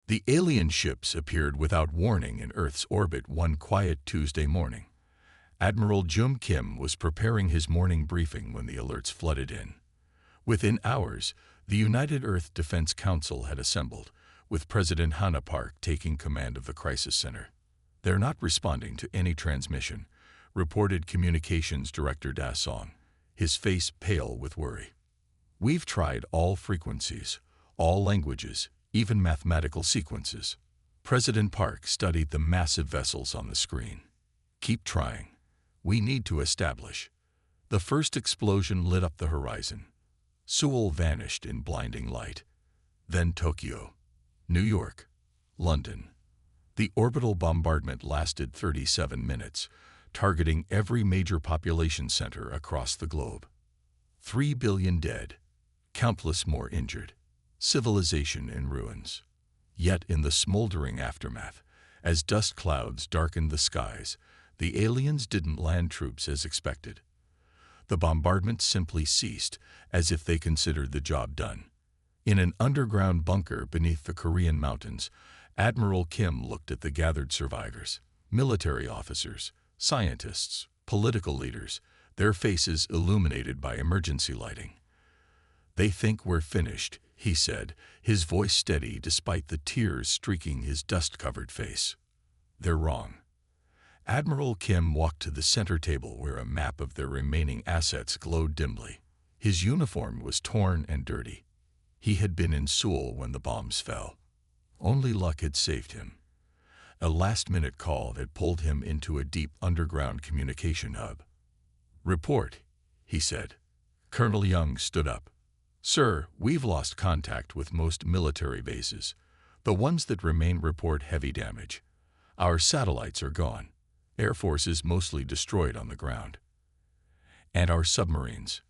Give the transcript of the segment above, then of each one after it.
The alien ships appeared without warning in Earth's orbit one quiet Tuesday morning. Admiral Jum Kim was preparing his morning briefing when the alerts flooded in. Within hours, the United Earth Defense Council had assembled, with President Hana Park taking command of the crisis center. "They're not responding to any transmission," reported Communications Director Da Song, his face pale with worry. "We've tried all frequencies, all languages, even mathematical sequences." President Park studied the massive vessels on the screen. "Keep trying. We need to establish." The first explosion lit up the horizon. Seoul vanished in blinding light. Then Tokyo, New York, London. The orbital bombardment lasted 37 minutes, targeting every major population center across the globe. 3 billion dead, countless more injured, civilization in ruins. Yet in the smoldering aftermath, as dust clouds darkened the skies, the aliens didn't land troops as expected. The bombardment simply ceased, as if they considered the job done. In an underground bunker beneath the Korean mountains, Admiral Kim looked at the gathered survivors, military officers, scientists, political leaders, their faces illuminated by emergency lighting. "They think we're finished," he said, his voice steady despite the tears streaking his dust-covered face. "They're wrong." Admiral Kim walked to the center table where a map of their remaining assets glowed dimly. His uniform was torn and dirty. He had been in Seoul when the bombs fell. Only luck had saved him. A last-minute call had pulled him into a deep underground communication hub. "Report," he said. Colonel Young stood up. "Sir, we've lost contact with most military bases. The ones that remain report heavy damage. Our satellites are gone. Air Force is mostly destroyed on the ground." "And our submarines?"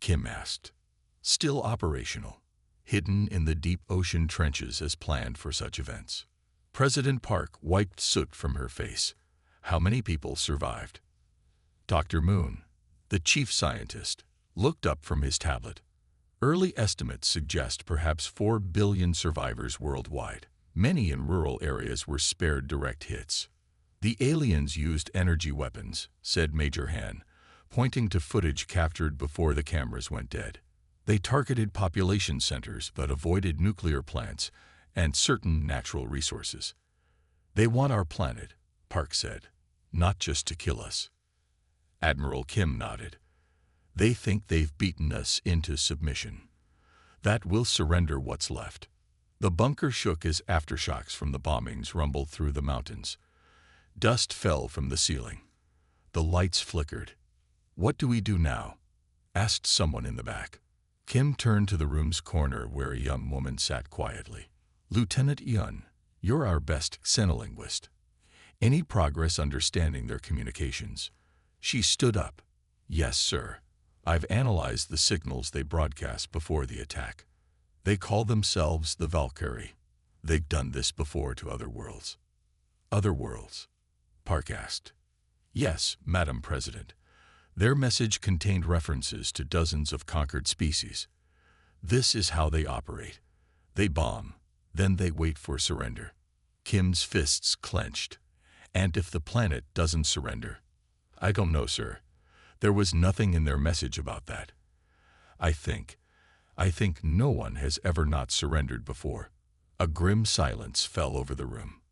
Kim asked. "Still operational, hidden in the deep ocean trenches as planned for such events." President Park wiped soot from her face. "How many people survived?" Dr. Moon, the chief scientist, looked up from his tablet. "Early estimates suggest perhaps 4 billion survivors worldwide. Many in rural areas were spared direct hits." "The aliens used energy weapons," said Major Han, pointing to footage captured before the cameras went dead. "They targeted population centers but avoided nuclear plants and certain natural resources." "They want our planet," Park said, "not just to kill us." Admiral Kim nodded. "They think they've beaten us into submission. That we'll surrender what's left." The bunker shook as aftershocks from the bombings rumbled through the mountains. Dust fell from the ceiling. The lights flickered. "What do we do now?" asked someone in the back. Kim turned to the room's corner where a young woman sat quietly. "Lieutenant Yun, you're our best xenolinguist. Any progress understanding their communications?" She stood up. "Yes, sir. I've analyzed the signals they broadcast before the attack. They call themselves the Valkyrie. They've done this before to other worlds." "Other worlds?" Park asked. "Yes, Madam President. Their message contained references to dozens of conquered species. This is how they operate. They bomb, then they wait for surrender." Kim's fists clenched. "And if the planet doesn't surrender?" "I don't know, sir. There was nothing in their message about that. I think no one has ever not surrendered before." A grim silence fell over the room.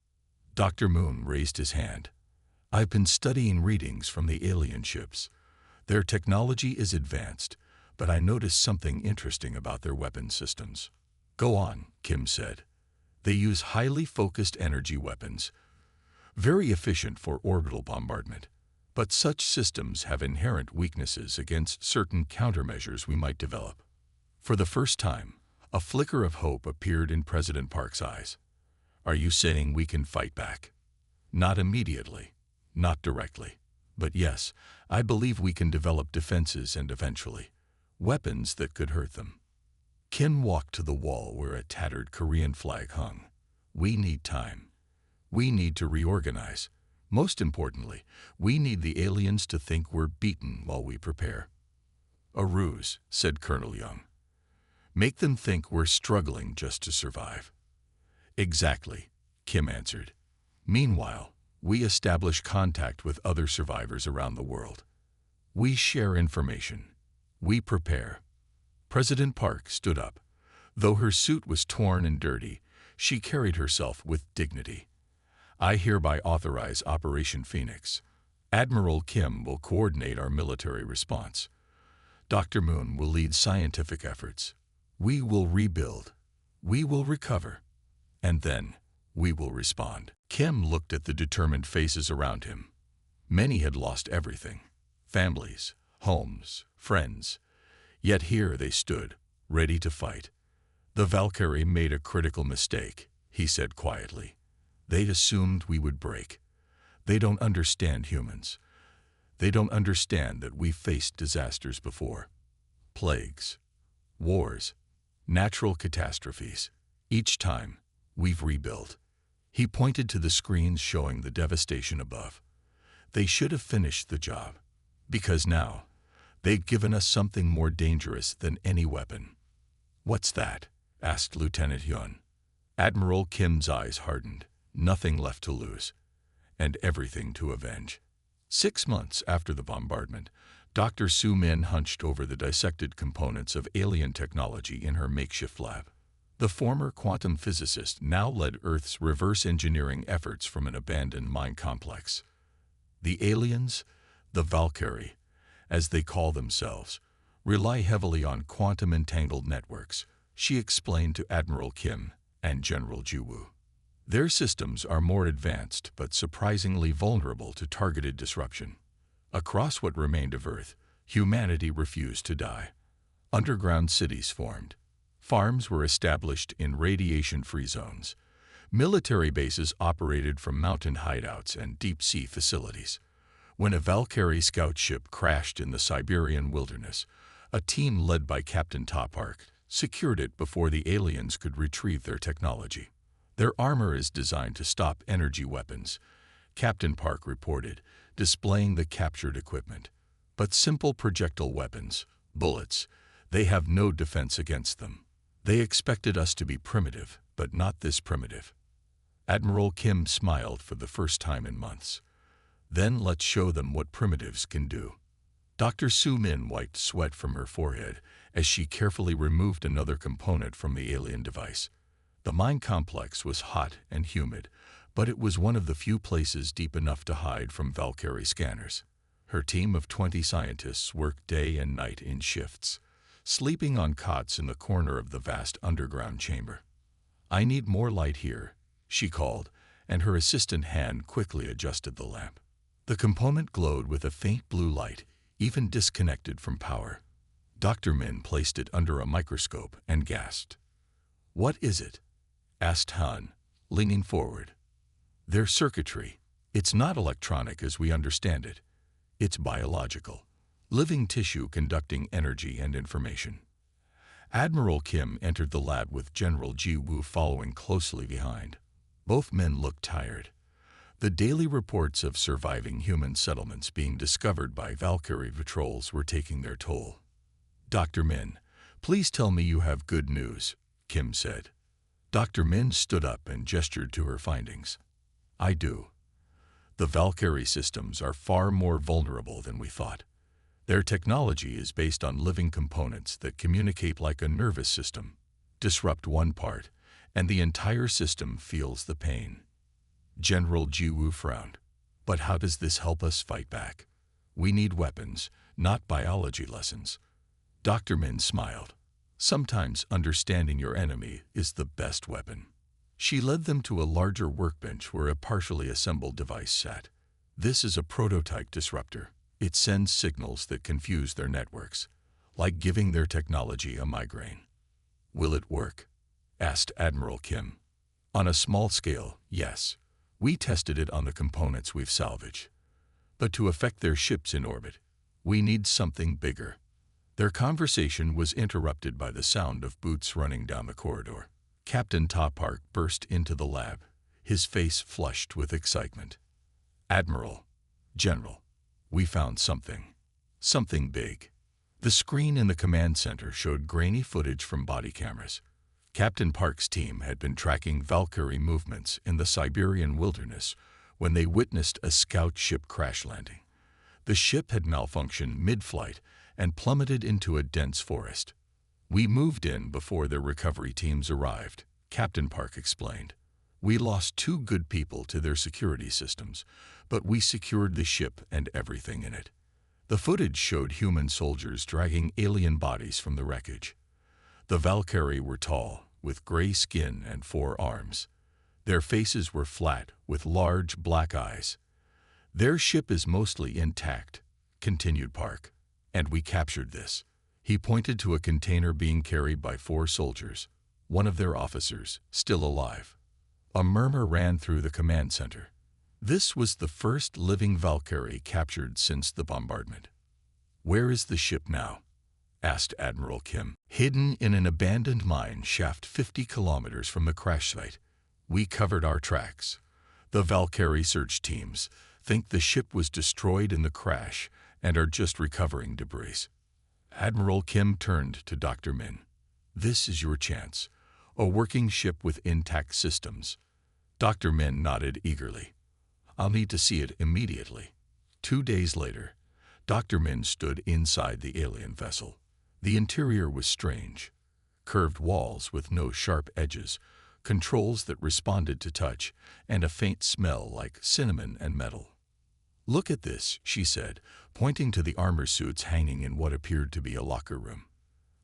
Dr. Moon raised his hand. "I've been studying readings from the alien ships. Their technology is advanced, but I noticed something interesting about their weapon systems." "Go on," Kim said. "They use highly focused energy weapons, very efficient for orbital bombardment. But such systems have inherent weaknesses against certain countermeasures we might develop." For the first time, a flicker of hope appeared in President Park's eyes. "Are you saying we can fight back?" "Not immediately, not directly. But yes, I believe we can develop defenses and eventually, weapons that could hurt them." Kim walked to the wall where a tattered Korean flag hung. "We need time. We need to reorganize. Most importantly, we need the aliens to think we're beaten while we prepare." "A ruse," said Colonel Young. "Make them think we're struggling just to survive." Exactly, Kim answered. Meanwhile, we establish contact with other survivors around the world. We share information. We prepare. President Park stood up. Though her suit was torn and dirty, she carried herself with dignity. I hereby authorize Operation Phoenix. Admiral Kim will coordinate our military response. Dr. Moon will lead scientific efforts. We will rebuild. We will recover. And then, we will respond. Kim looked at the determined faces around him. Many had lost everything. Families, homes, friends. Yet here they stood, ready to fight. The Valkyrie made a critical mistake, he said quietly. They'd assumed we would break. They don't understand humans. They don't understand that we've faced disasters before. Plagues, wars, natural catastrophes. Each time, we've rebuilt. He pointed to the screens showing the devastation above. They should have finished the job, because now, they've given us something more dangerous than any weapon. What's that? Asked Lieutenant Hyun. Admiral Kim's eyes hardened. Nothing left to lose, and everything to avenge. 6 months after the bombardment, Dr. Su Min hunched over the dissected components of alien technology in her makeshift lab. The former quantum physicist now led Earth's reverse engineering efforts from an abandoned mine complex. The aliens, the Valkyrie, as they call themselves, rely heavily on quantum-entangled networks, she explained to Admiral Kim and General Jiwoo. Their systems are more advanced but surprisingly vulnerable to targeted disruption. Across what remained of Earth, humanity refused to die. Underground cities formed. Farms were established in radiation-free zones. Military bases operated from mountain hideouts and deep-sea facilities. When a Valkyrie scout ship crashed in the Siberian wilderness, a team led by Captain Park secured it before the aliens could retrieve their technology. Their armor is designed to stop energy weapons, Captain Park reported, displaying the captured equipment. But simple projectile weapons, bullets, they have no defense against them. They expected us to be primitive, but not this primitive. Admiral Kim smiled for the first time in months. Then let's show them what primitives can do. Dr. Su Min wiped sweat from her forehead as she carefully removed another component from the alien device. The mine complex was hot and humid, but it was one of the few places deep enough to hide from Valkyrie scanners. Her team of 20 scientists worked day and night in shifts, sleeping on cots in the corner of the vast underground chamber. "I need more light here," she called, and her assistant hand quickly adjusted the lamp. The component glowed with a faint blue light, even disconnected from power. Dr. Min placed it under a microscope and gasped. "What is it?" asked Han, leaning forward. "Their circuitry. It's not electronic as we understand it. It's biological. Living tissue conducting energy and information." Admiral Kim entered the lab with General Jiwoo following closely behind. Both men looked tired. The daily reports of surviving human settlements being discovered by Valkyrie patrols were taking their toll. "Dr. Min, please tell me you have good news," Kim said. Dr. Min stood up and gestured to her findings. "I do. The Valkyrie systems are far more vulnerable than we thought. Their technology is based on living components that communicate like a nervous system. Disrupt one part, and the entire system feels the pain." General Jiwoo frowned. "But how does this help us fight back? We need weapons, not biology lessons." Dr. Min smiled. "Sometimes understanding your enemy is the best weapon." She led them to a larger workbench where a partially assembled device sat. "This is a prototype disruptor. It sends signals that confuse their networks, like giving their technology a migraine." "Will it work?" asked Admiral Kim. "On a small scale, yes. We tested it on the components we've salvaged. But to affect their ships in orbit, we need something bigger." Their conversation was interrupted by the sound of boots running down the corridor. Captain Park burst into the lab, his face flushed with excitement. "Admiral, General, we found something. Something big." The screen in the command center showed grainy footage from body cameras. Captain Park's team had been tracking Valkyrie movements in the Siberian wilderness when they witnessed a scout ship crash landing. The ship had malfunctioned mid-flight and plummeted into a dense forest. "We moved in before their recovery teams arrived," Captain Park explained. "We lost 2 good people to their security systems, but we secured the ship and everything in it." The footage showed human soldiers dragging alien bodies from the wreckage. The Valkyrie were tall, with gray skin and 4 arms. Their faces were flat, with large black eyes. "Their ship is mostly intact," continued Park, "and we captured this." He pointed to a container being carried by 4 soldiers, one of their officers, still alive. A murmur ran through the command center. This was the first living Valkyrie captured since the bombardment. "Where is the ship now?" asked Admiral Kim. "Hidden in an abandoned mine shaft 50 kilometers from the crash site. We covered our tracks. The Valkyrie search teams think the ship was destroyed in the crash and are just recovering debris." Admiral Kim turned to Dr. Min. "This is your chance. A working ship with intact systems." Dr. Min nodded eagerly. "I'll need to see it immediately." 2 days later, Dr. Min stood inside the alien vessel. The interior was strange. Curved walls with no sharp edges, controls that responded to touch, and a faint smell like cinnamon and metal. "Look at this," she said, pointing to the armor suits hanging in what appeared to be a locker room.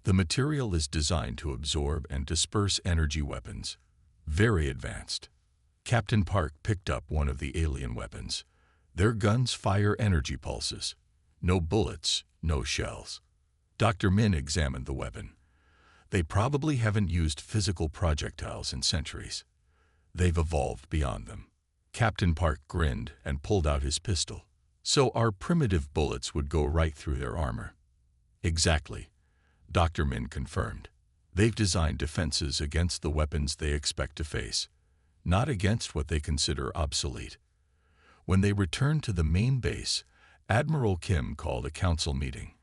"The material is designed to absorb and disperse energy weapons. Very advanced." Captain Park picked up one of the alien weapons. "Their guns fire energy pulses. No bullets, no shells." Dr. Min examined the weapon. "They probably haven't used physical projectiles in centuries. They've evolved beyond them." Captain Park grinned and pulled out his pistol. "So our primitive bullets would go right through their armor." "Exactly," Dr. Min confirmed. "They've designed defenses against the weapons they expect to face, not against what they consider obsolete." When they returned to the main base, Admiral Kim called a council meeting.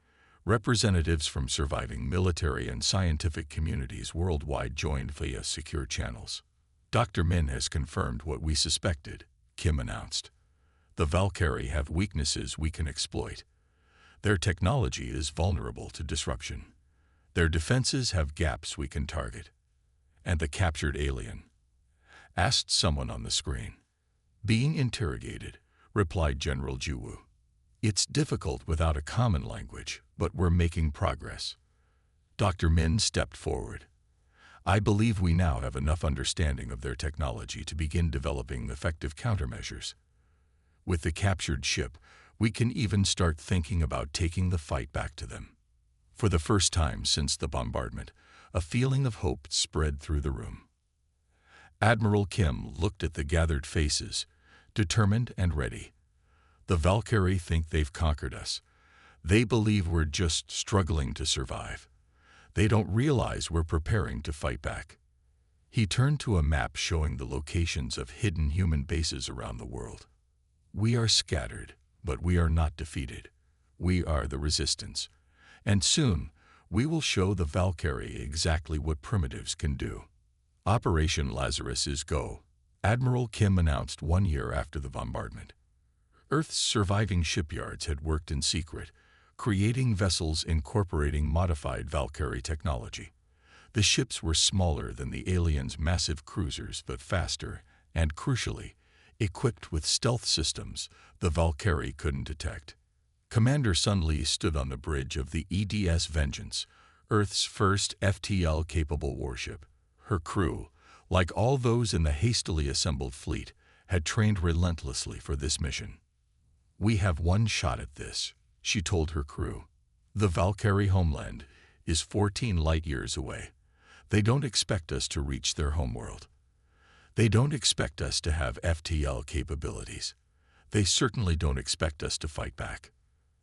Representatives from surviving military and scientific communities worldwide joined via secure channels. "Dr. Min has confirmed what we suspected," Kim announced. "The Valkyrie have weaknesses we can exploit. Their technology is vulnerable to disruption. Their defenses have gaps we can target." "And the captured alien?" asked someone on the screen. "Being interrogated," replied General Juwu. "It's difficult without a common language, but we're making progress." Dr. Min stepped forward. "I believe we now have enough understanding of their technology to begin developing effective countermeasures. With the captured ship, we can even start thinking about taking the fight back to them." For the first time since the bombardment, a feeling of hope spread through the room. Admiral Kim looked at the gathered faces, determined and ready. "The Valkyrie think they've conquered us. They believe we're just struggling to survive. They don't realize we're preparing to fight back." He turned to a map showing the locations of hidden human bases around the world. "We are scattered, but we are not defeated. We are the resistance. And soon, we will show the Valkyrie exactly what primitives can do." Operation Lazarus is go, Admiral Kim announced 1 year after the bombardment. Earth's surviving shipyards had worked in secret, creating vessels incorporating modified Valkyrie technology. The ships were smaller than the aliens' massive cruisers but faster and, crucially, equipped with stealth systems the Valkyrie couldn't detect. Commander Sun Lee stood on the bridge of the EDS Vengeance, Earth's first FTL-capable warship. Her crew, like all those in the hastily assembled fleet, had trained relentlessly for this mission. "We have one shot at this," she told her crew. "The Valkyrie homeland is 14 light-years away. They don't expect us to reach their homeworld. They don't expect us to have FTL capabilities. They certainly don't expect us to fight back."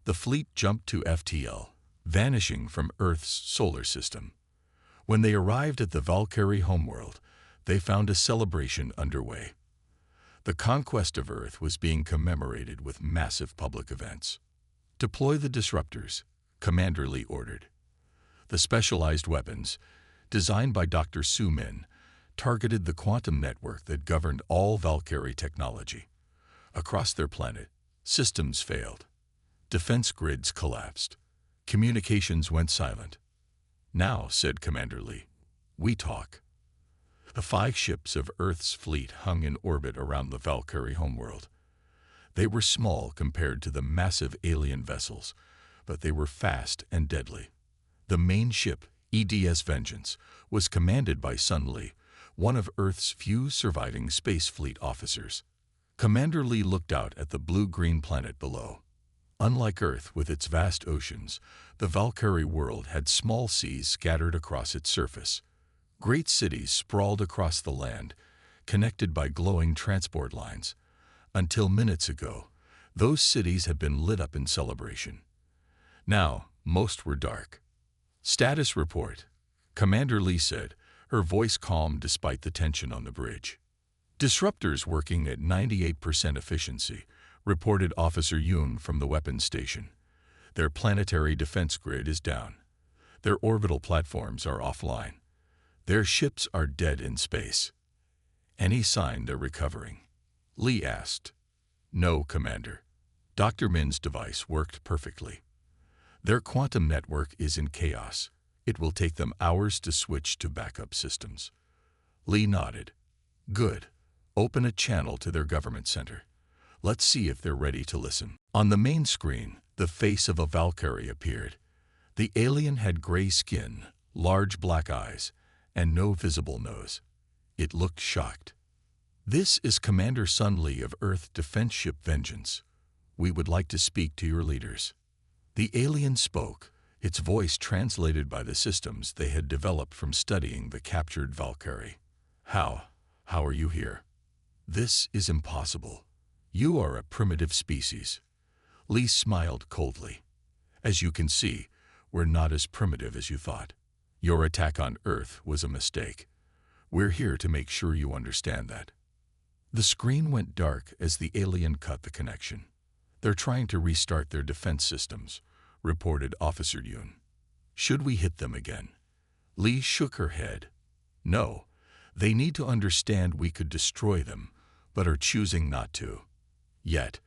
The fleet jumped to FTL, vanishing from Earth's solar system. When they arrived at the Valkyrie homeworld, they found a celebration underway. The conquest of Earth was being commemorated with massive public events. "Deploy the disruptors," Commander Lee ordered. The specialized weapons, designed by Dr. Su Min, targeted the quantum network that governed all Valkyrie technology. Across their planet, systems failed. Defense grids collapsed. Communications went silent. "Now," said Commander Lee, "we talk." The 5 ships of Earth's fleet hung in orbit around the Valkyrie homeworld. They were small compared to the massive alien vessels, but they were fast and deadly. The main ship, EDS Vengeance, was commanded by Sun Lee, one of Earth's few surviving space fleet officers. Commander Lee looked out at the blue-green planet below. Unlike Earth with its vast oceans, the Valkyrie world had small seas scattered across its surface. Great cities sprawled across the land, connected by glowing transport lines. Until minutes ago, those cities had been lit up in celebration. Now, most were dark. "Status report," Commander Lee said, her voice calm despite the tension on the bridge. "Disruptors working at 98% efficiency," reported Officer Yoon from the weapons station. "Their planetary defense grid is down. Their orbital platforms are offline. Their ships are dead in space." "Any sign they're recovering?" Lee asked. "No, Commander. Dr. Min's device worked perfectly. Their quantum network is in chaos. It will take them hours to switch to backup systems." Lee nodded. "Good. Open a channel to their government center. Let's see if they're ready to listen." On the main screen, the face of a Valkyrie appeared. The alien had gray skin, large black eyes, and no visible nose. It looked shocked. "This is Commander Sun Lee of Earth Defense Ship Vengeance. We would like to speak to your leaders." The alien spoke, its voice translated by the systems they had developed from studying the captured Valkyrie. How are you here?" "This is impossible. You are a primitive species." Lee smiled coldly. "As you can see, we're not as primitive as you thought. Your attack on Earth was a mistake. We're here to make sure you understand that." The screen went dark as the alien cut the connection. "They're trying to restart their defense systems," reported Officer Yoon. "Should we hit them again?" Lee shook her head. "No, they need to understand we could destroy them, but are choosing not to. Yet."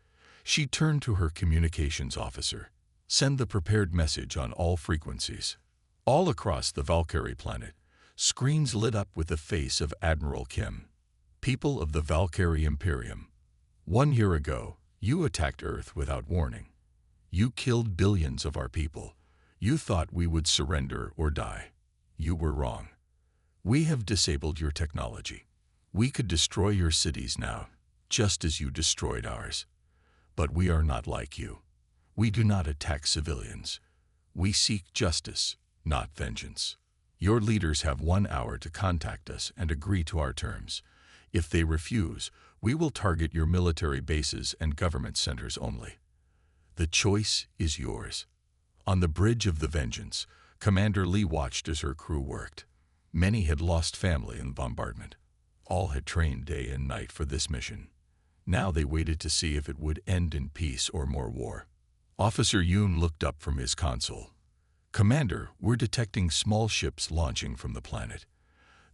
She turned to her communications officer. "Send the prepared message on all frequencies." All across the Valkyrie planet, screens lit up with the face of Admiral Kim. "People of the Valkyrie Imperium, 1 year ago, you attacked Earth without warning. You killed billions of our people. You thought we would surrender or die. You were wrong. We have disabled your technology. We could destroy your cities now, just as you destroyed ours. But we are not like you. We do not attack civilians. We seek justice, not vengeance. Your leaders have 1 hour to contact us and agree to our terms. If they refuse, we will target your military bases and government centers only. The choice is yours." On the bridge of the Vengeance, Commander Lee watched as her crew worked. Many had lost family in the bombardment. All had trained day and night for this mission. Now they waited to see if it would end in peace or more war. Officer Yoon looked up from his console. "Commander, we're detecting small ships launching from the planet.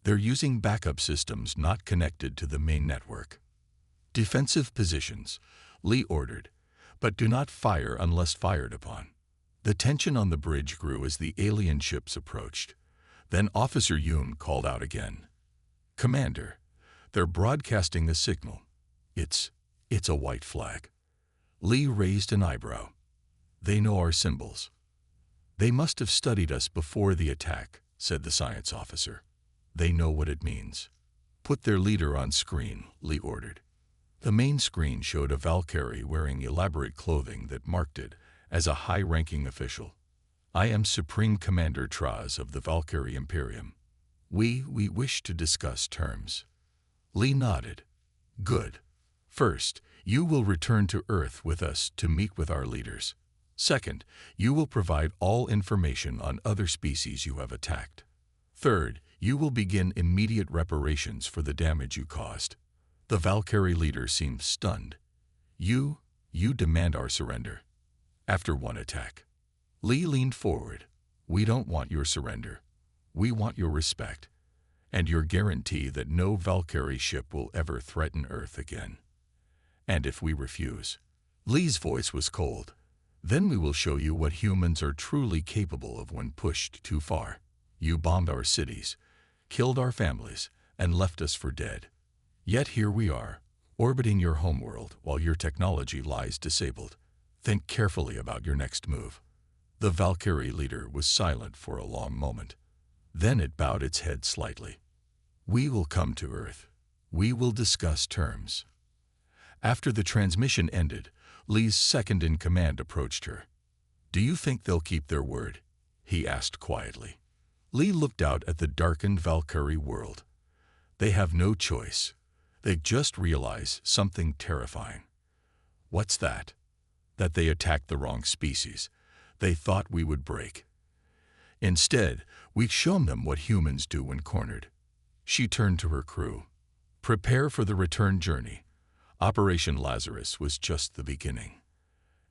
They're using backup systems not connected to the main network." "Defensive positions," Lee ordered, "but do not fire unless fired upon." The tension on the bridge grew as the alien ships approached. Then Officer Yoon called out again. "Commander, they're broadcasting a signal. It's a white flag." Lee raised an eyebrow. "They know our symbols." "They must have studied us before the attack," said the science officer. "They know what it means." "Put their leader on screen," Lee ordered. The main screen showed a Valkyrie wearing elaborate clothing that marked it as a high-ranking official. "I am Supreme Commander Traz of the Valkyrie Imperium. We wish to discuss terms." Lee nodded. "Good. First, you will return to Earth with us to meet with our leaders. Second, you will provide all information on other species you have attacked. Third, you will begin immediate reparations for the damage you caused." The Valkyrie leader seemed stunned. You demand our surrender. After one attack." Lee leaned forward. "We don't want your surrender. We want your respect, and your guarantee that no Valkyrie ship will ever threaten Earth again. And if we refuse, Lee's voice was cold, then we will show you what humans are truly capable of when pushed too far. You bombed our cities, killed our families, and left us for dead. Yet here we are, orbiting your homeworld while your technology lies disabled. Think carefully about your next move. The Valkyrie leader was silent for a long moment. Then it bowed its head slightly. We will come to Earth. We will discuss terms. After the transmission ended, Lee's second-in-command approached her. Do you think they'll keep their word? He asked quietly. Lee looked out at the darkened Valkyrie world. They have no choice. They just realize something terrifying. What's that? That they attacked the wrong species. They thought we would break. Instead, we've shown them what humans do when cornered. She turned to her crew. Prepare for the return journey. Operation Lazarus was just the beginning.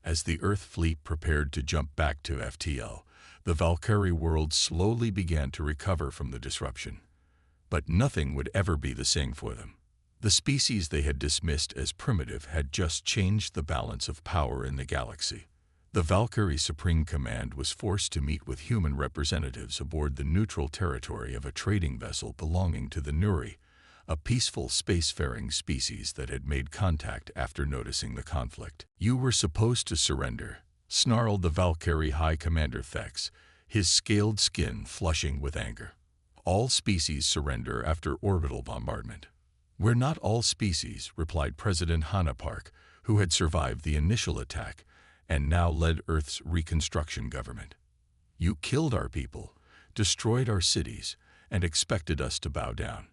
As the Earth fleet prepared to jump back to FTL, the Valkyrie world slowly began to recover from the disruption. But nothing would ever be the same for them. The species they had dismissed as primitive had just changed the balance of power in the galaxy. The Valkyrie Supreme Command was forced to meet with human representatives aboard the neutral territory of a trading vessel belonging to the Nuri, a peaceful spacefaring species that had made contact after noticing the conflict. You were supposed to surrender, snarled the Valkyrie High Commander Thex, his scaled skin flushing with anger. All species surrender after orbital bombardment. We're not all species, replied President Hana Park, who had survived the initial attack and now led Earth's reconstruction government. You killed our people, destroyed our cities, and expected us to bow down.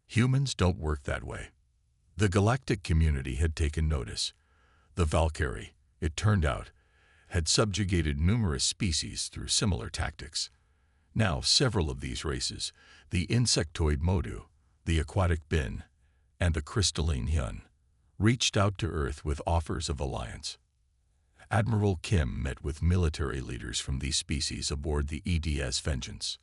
Humans don't work that way. The galactic community had taken notice. The Valkyrie, it turned out, had subjugated numerous species through similar tactics. Now several of these races, the insectoid Modu, the aquatic Bin, and the crystalline Hyun, reached out to Earth with offers of alliance. Admiral Kim met with military leaders from these species aboard the EDS Vengeance.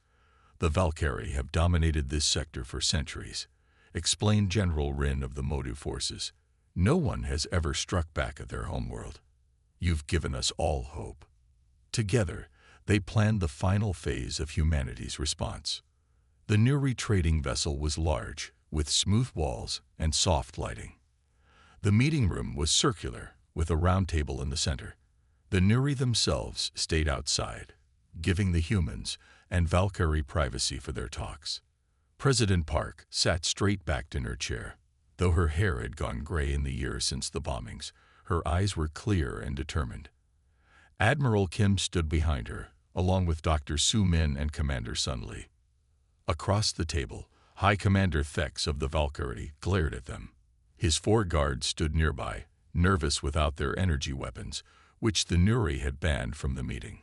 The Valkyrie have dominated this sector for centuries, explained General Rin of the Modu forces. No one has ever struck back at their homeworld. You've given us all hope. Together, they planned the final phase of humanity's response. The Nuri trading vessel was large, with smooth walls and soft lighting. The meeting room was circular, with a round table in the center. The Nuri themselves stayed outside, giving the humans and Valkyrie privacy for their talks. President Park sat straight-backed in her chair. Though her hair had gone gray in the years since the bombings, her eyes were clear and determined. Admiral Kim stood behind her, along with Dr. Su Min and Commander Sun Lee. Across the table, High Commander Thex of the Valkyrie glared at them. His 4 guards stood nearby, nervous without their energy weapons, which the Nuri had banned from the meeting.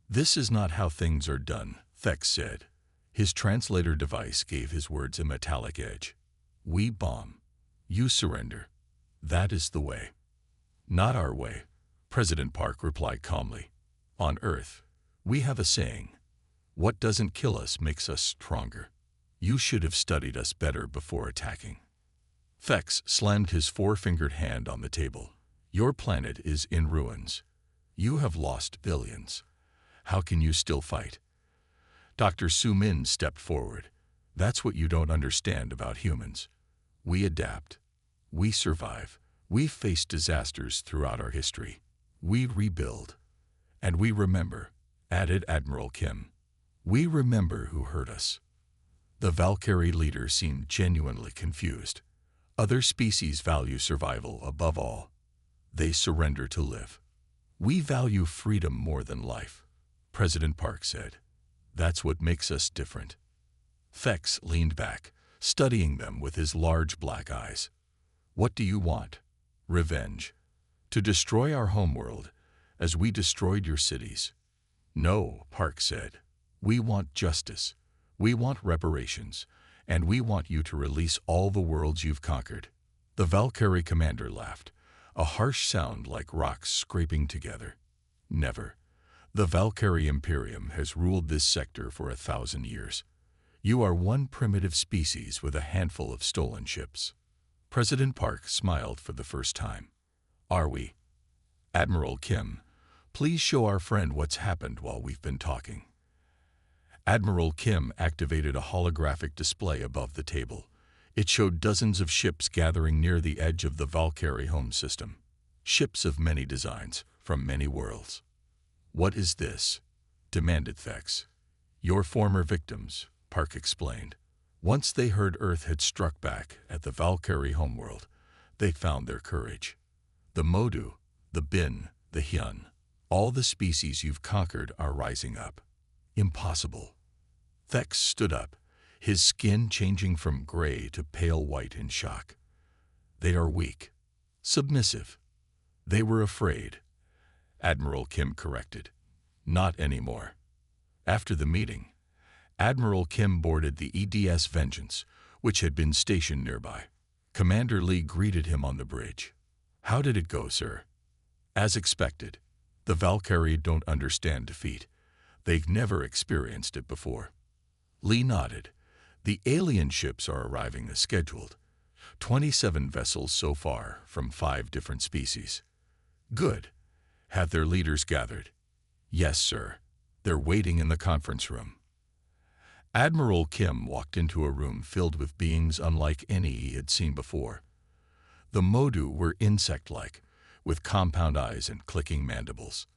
This is not how things are done, Thex said. His translator device gave his words a metallic edge. We bomb. You surrender. That is the way. Not our way, President Park replied calmly. On Earth, we have a saying, what doesn't kill us makes us stronger. You should have studied us better before attacking. Thex slammed his 4-fingered hand on the table. Your planet is in ruins. You have lost billions. How can you still fight? Dr. Su Min stepped forward. That's what you don't understand about humans. We adapt. We survive. We've faced disasters throughout our history. We rebuild. And we remember, added Admiral Kim. We remember who hurt us. The Valkyrie leader seemed genuinely confused. Other species value survival above all. They surrender to live. We value freedom more than life, President Park said. That's what makes us different. Thex leaned back, studying them with his large black eyes. What do you want? Revenge. To destroy our homeworld, as we destroyed your cities. No, Park said. We want justice. We want reparations. And we want you to release all the worlds you've conquered. The Valkyrie commander laughed, a harsh sound like rocks scraping together. Never. The Valkyrie Imperium has ruled this sector for 1,000 years. You are one primitive species with a handful of stolen ships. President Park smiled for the first time. Are we? Admiral Kim, please show our friend what's happened while we've been talking. Admiral Kim activated a holographic display above the table. It showed dozens of ships gathering near the edge of the Valkyrie home system. Ships of many designs, from many worlds. What is this? Demanded Thex. Your former victims, Park explained. Once they heard Earth had struck back at the Valkyrie homeworld, they found their courage. The Modu, the Bin, the Hyun, all the species you've conquered are rising up. Impossible. Thex stood up, his skin changing from gray to pale white in shock. They are weak, submissive. They were afraid. Admiral Kim corrected. Not anymore. After the meeting, Admiral Kim boarded the EDS Vengeance, which had been stationed nearby. Commander Lee greeted him on the bridge. How did it go, sir? As expected. The Valkyrie don't understand defeat. They've never experienced it before. Lee nodded. The alien ships are arriving as scheduled. 27 vessels so far from 5 different species. Good. Have their leaders gathered? Yes, sir. They're waiting in the conference room. Admiral Kim walked into a room filled with beings unlike any he had seen before. The Modu were insect-like, with compound eyes and clicking mandibles.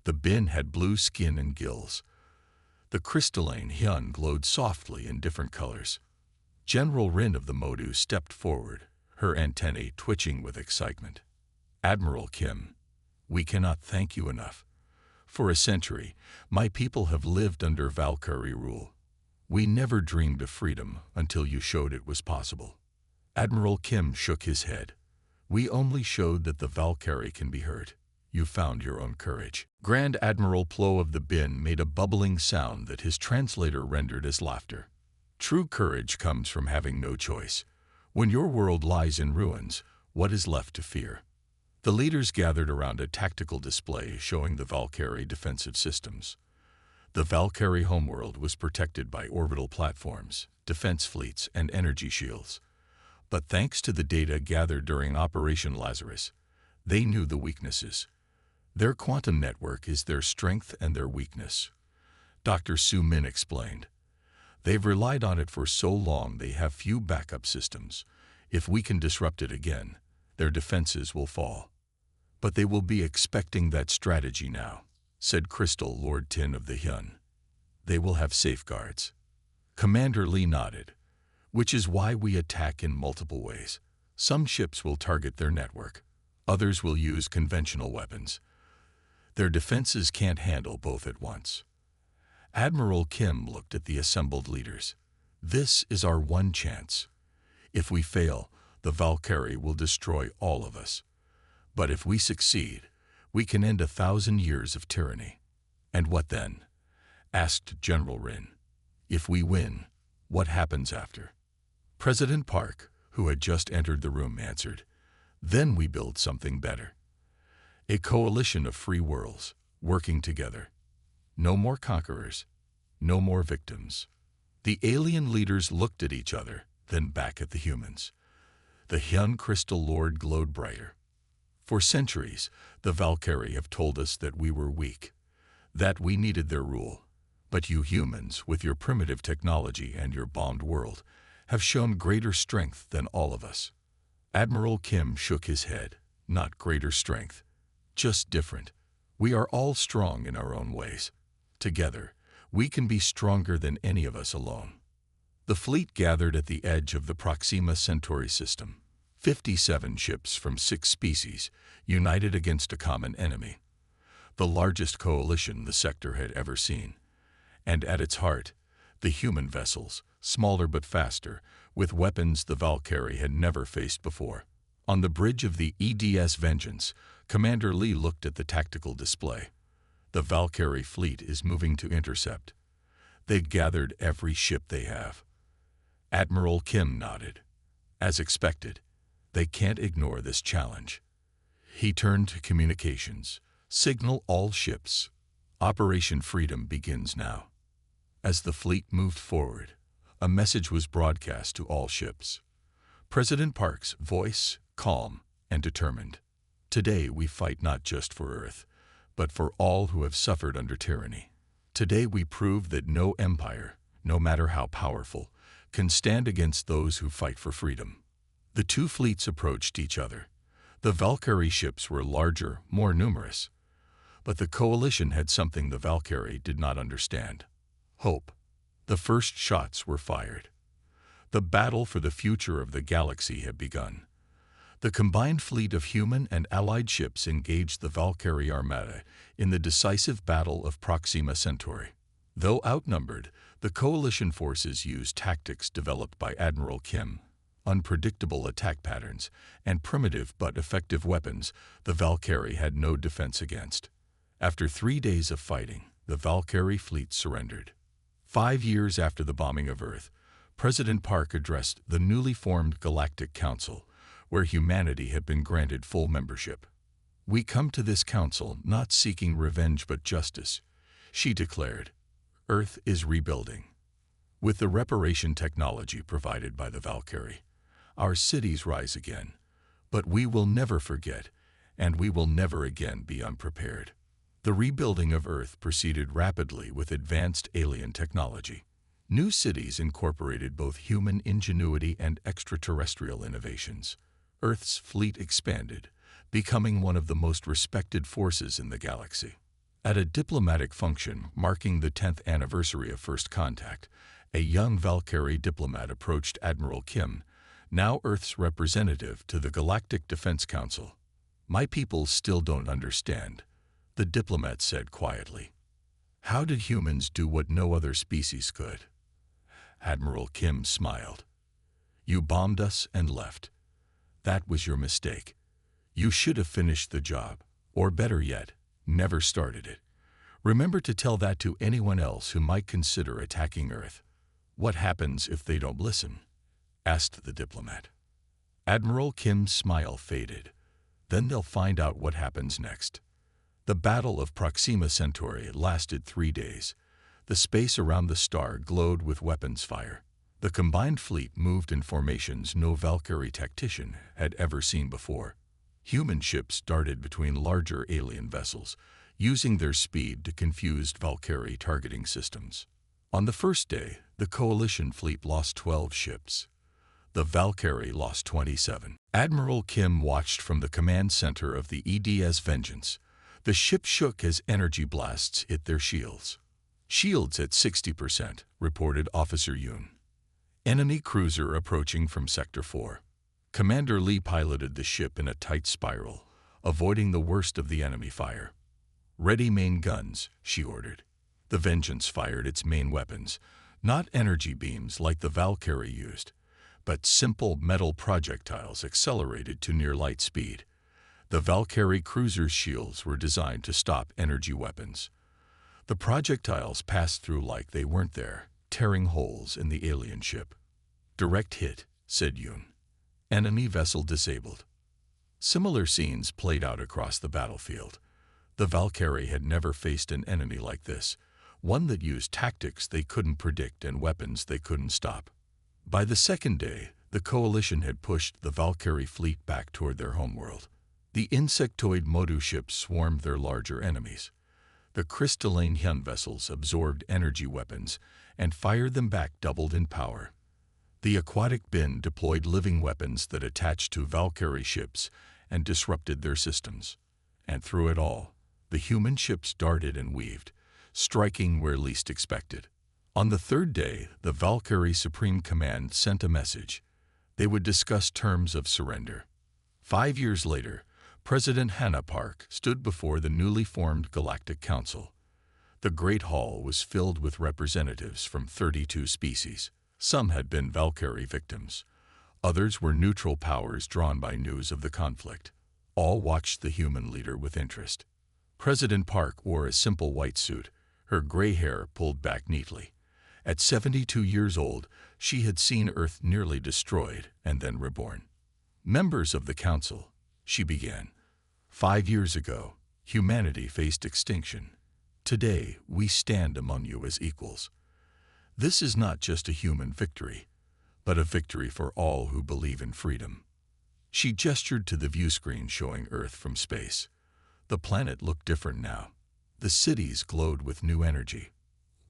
The Bin had blue skin and gills. The crystalline Hyun glowed softly in different colors. General Rin of the Modu stepped forward, her antennae twitching with excitement. Admiral Kim, we cannot thank you enough. For a century, my people have lived under Valkyrie rule. We never dreamed of freedom until you showed it was possible. Admiral Kim shook his head. We only showed that the Valkyrie can be hurt. You found your own courage. Grand Admiral Plo of the Bin made a bubbling sound that his translator rendered as laughter. True courage comes from having no choice. When your world lies in ruins, what is left to fear? The leaders gathered around a tactical display showing the Valkyrie defensive systems. The Valkyrie homeworld was protected by orbital platforms, defense fleets, and energy shields. But thanks to the data gathered during Operation Lazarus, they knew the weaknesses. Their quantum network is their strength and their weakness. Dr. Su Min explained. They've relied on it for so long they have few backup systems. If we can disrupt it again, their defenses will fall. But they will be expecting that strategy now, said Crystal Lord Tin of the Hyun. They will have safeguards. Commander Lee nodded, which is why we attack in multiple ways. Some ships will target their network. Others will use conventional weapons. Their defenses can't handle both at once. Admiral Kim looked at the assembled leaders. This is our one chance. If we fail, the Valkyrie will destroy all of us. But if we succeed, we can end 1,000 years of tyranny. And what then? Asked General Rin. If we win, what happens after? President Park, who had just entered the room, answered. Then we build something better. A coalition of free worlds, working together. No more conquerors, no more victims. The alien leaders looked at each other, then back at the humans. The Hyun Crystal Lord glowed brighter. For centuries, the Valkyrie have told us that we were weak, that we needed their rule. But you humans, with your primitive technology and your bombed world, have shown greater strength than all of us. Admiral Kim shook his head. Not greater strength, just different. We are all strong in our own ways. Together, we can be stronger than any of us alone. The fleet gathered at the edge of the Proxima Centauri system. 57 ships from 6 species, united against a common enemy. The largest coalition the sector had ever seen. And at its heart, the human vessels, smaller but faster, with weapons the Valkyrie had never faced before. On the bridge of the EDS Vengeance, Commander Lee looked at the tactical display. The Valkyrie fleet is moving to intercept. They've gathered every ship they have. Admiral Kim nodded. As expected, they can't ignore this challenge. He turned to communications. Signal all ships. Operation Freedom begins now. As the fleet moved forward, a message was broadcast to all ships. President Park's voice, calm and determined. Today we fight not just for Earth, but for all who have suffered under tyranny. Today we prove that no empire, no matter how powerful, can stand against those who fight for freedom. The two fleets approached each other. The Valkyrie ships were larger, more numerous. But the coalition had something the Valkyrie did not understand: hope. The first shots were fired. The battle for the future of the galaxy had begun. The combined fleet of human and allied ships engaged the Valkyrie Armada in the decisive Battle of Proxima Centauri. Though outnumbered, the coalition forces used tactics developed by Admiral Kim, unpredictable attack patterns, and primitive but effective weapons the Valkyrie had no defense against. After 3 days of fighting, the Valkyrie fleet surrendered. 5 years after the bombing of Earth, President Park addressed the newly formed Galactic Council, where humanity had been granted full membership. "We come to this council not seeking revenge but justice," she declared. "Earth is rebuilding. With the reparation technology provided by the Valkyrie, our cities rise again, but we will never forget, and we will never again be unprepared." The rebuilding of Earth proceeded rapidly with advanced alien technology. New cities incorporated both human ingenuity and extraterrestrial innovations. Earth's fleet expanded, becoming one of the most respected forces in the galaxy. At a diplomatic function marking the 10th anniversary of First Contact, a young Valkyrie diplomat approached Admiral Kim, now Earth's representative to the Galactic Defense Council. "My people still don't understand," the diplomat said quietly. "How did humans do what no other species could?" Admiral Kim smiled. "You bombed us and left. That was your mistake. You should have finished the job, or better yet, never started it. Remember to tell that to anyone else who might consider attacking Earth." "What happens if they don't listen?" asked the diplomat. Admiral Kim's smile faded. "Then they'll find out what happens next." The Battle of Proxima Centauri lasted 3 days. The space around the star glowed with weapons fire. The combined fleet moved in formations no Valkyrie tactician had ever seen before. Human ships darted between larger alien vessels, using their speed to confuse Valkyrie targeting systems. On the first day, the coalition fleet lost 12 ships. The Valkyrie lost 27. Admiral Kim watched from the command center of the EDS Vengeance. The ship shook as energy blasts hit their shields. "Shields at 60%, reported Officer Yoon. "Enemy cruiser approaching from Sector 4. Commander Lee piloted the ship in a tight spiral, avoiding the worst of the enemy fire. "Ready main guns," she ordered. The Vengeance fired its main weapons, not energy beams like the Valkyrie used, but simple metal projectiles accelerated to near light speed. The Valkyrie cruiser's shields were designed to stop energy weapons. The projectiles passed through like they weren't there, tearing holes in the alien ship. "Direct hit," said Yoon. "Enemy vessel disabled." Similar scenes played out across the battlefield. The Valkyrie had never faced an enemy like this, one that used tactics they couldn't predict and weapons they couldn't stop. By the second day, the coalition had pushed the Valkyrie fleet back toward their homeworld. The insectoid Modu ships swarmed their larger enemies. The crystalline Hyun vessels absorbed energy weapons and fired them back doubled in power. The aquatic bin deployed living weapons that attached to Valkyrie ships and disrupted their systems. And through it all, the human ships darted and weaved, striking where least expected. On the third day, the Valkyrie Supreme Command sent a message. They would discuss terms of surrender. 5 years later, President Hannah Park stood before the newly formed Galactic Council. The Great Hall was filled with representatives from 32 species. Some had been Valkyrie victims. Others were neutral powers drawn by news of the conflict. All watched the human leader with interest. President Park wore a simple white suit, her gray hair pulled back neatly. At 72 years old, she had seen Earth nearly destroyed and then reborn. "Members of the Council," she began. 5 years ago, humanity faced extinction. Today, we stand among you as equals. This is not just a human victory, but a victory for all who believe in freedom." She gestured to the view screen showing Earth from space. The planet looked different now. The cities glowed with new energy.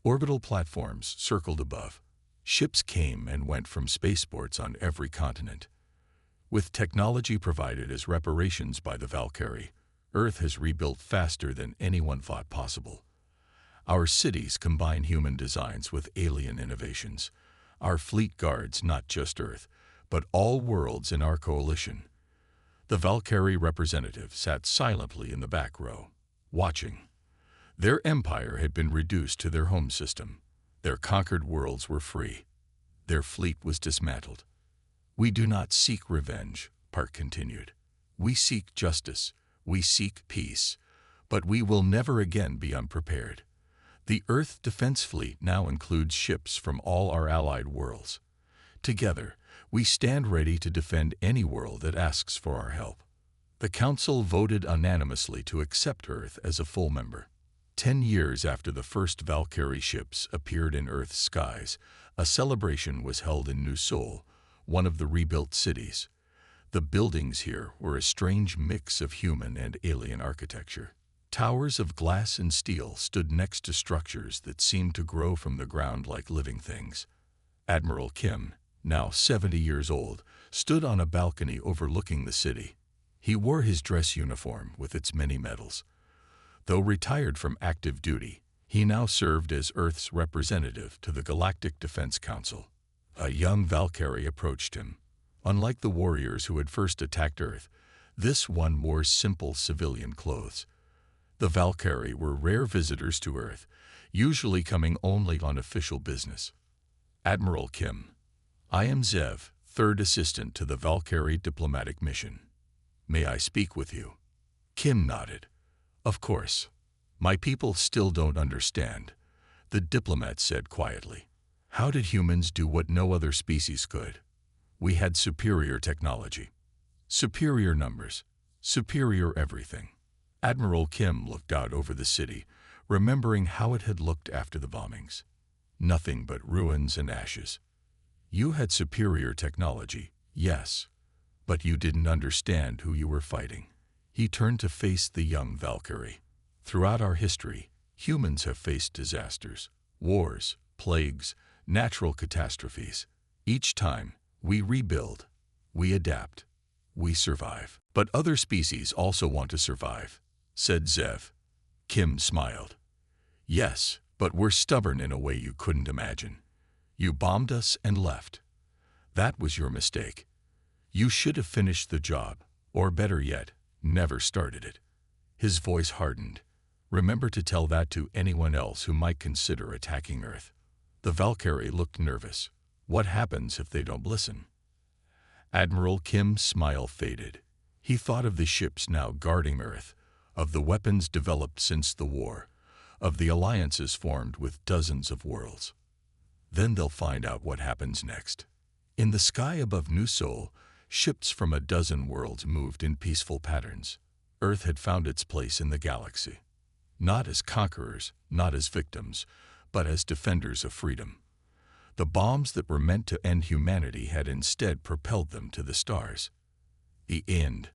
Orbital platforms circled above. Ships came and went from spaceports on every continent. With technology provided as reparations by the Valkyrie, Earth has rebuilt faster than anyone thought possible. Our cities combine human designs with alien innovations. Our fleet guards not just Earth, but all worlds in our coalition. The Valkyrie representative sat silently in the back row, watching. Their empire had been reduced to their home system. Their conquered worlds were free. Their fleet was dismantled. "We do not seek revenge," Park continued. "We seek justice. We seek peace. But we will never again be unprepared. The Earth Defense Fleet now includes ships from all our allied worlds. Together, we stand ready to defend any world that asks for our help." The Council voted unanimously to accept Earth as a full member. 10 years after the first Valkyrie ships appeared in Earth's skies, a celebration was held in New Seoul, one of the rebuilt cities. The buildings here were a strange mix of human and alien architecture. Towers of glass and steel stood next to structures that seemed to grow from the ground like living things. Admiral Kim, now 70 years old, stood on a balcony overlooking the city. He wore his dress uniform with its many medals. Though retired from active duty, he now served as Earth's representative to the Galactic Defense Council. A young Valkyrie approached him. Unlike the warriors who had first attacked Earth, this one wore simple civilian clothes. The Valkyrie were rare visitors to Earth, usually coming only on official business. "Admiral Kim, I am Zev, third assistant to the Valkyrie diplomatic mission. May I speak with you?" Kim nodded. "Of course. My people still don't understand," the diplomat said quietly. "How did humans do what no other species could? We had superior technology, superior numbers, superior everything." Admiral Kim looked out over the city, remembering how it had looked after the bombings. Nothing but ruins and ashes. "You had superior technology, yes, but you didn't understand who you were fighting." He turned to face the young Valkyrie. "Throughout our history, humans have faced disasters, wars, plagues, natural catastrophes. Each time, we rebuild, we adapt, we survive. But other species also want to survive," said Zev. Kim smiled. "Yes, but we're stubborn in a way you couldn't imagine. You bombed us and left. That was your mistake. You should have finished the job, or better yet, never started it." His voice hardened. "Remember to tell that to anyone else who might consider attacking Earth." The Valkyrie looked nervous. "What happens if they don't listen?" Admiral Kim's smile faded. He thought of the ships now guarding Earth, of the weapons developed since the war, of the alliances formed with dozens of worlds. Then they'll find out what happens next. In the sky above New Seoul, ships from a dozen worlds moved in peaceful patterns. Earth had found its place in the galaxy. Not as conquerors, not as victims, but as defenders of freedom. The bombs that were meant to end humanity had instead propelled them to the stars. The end.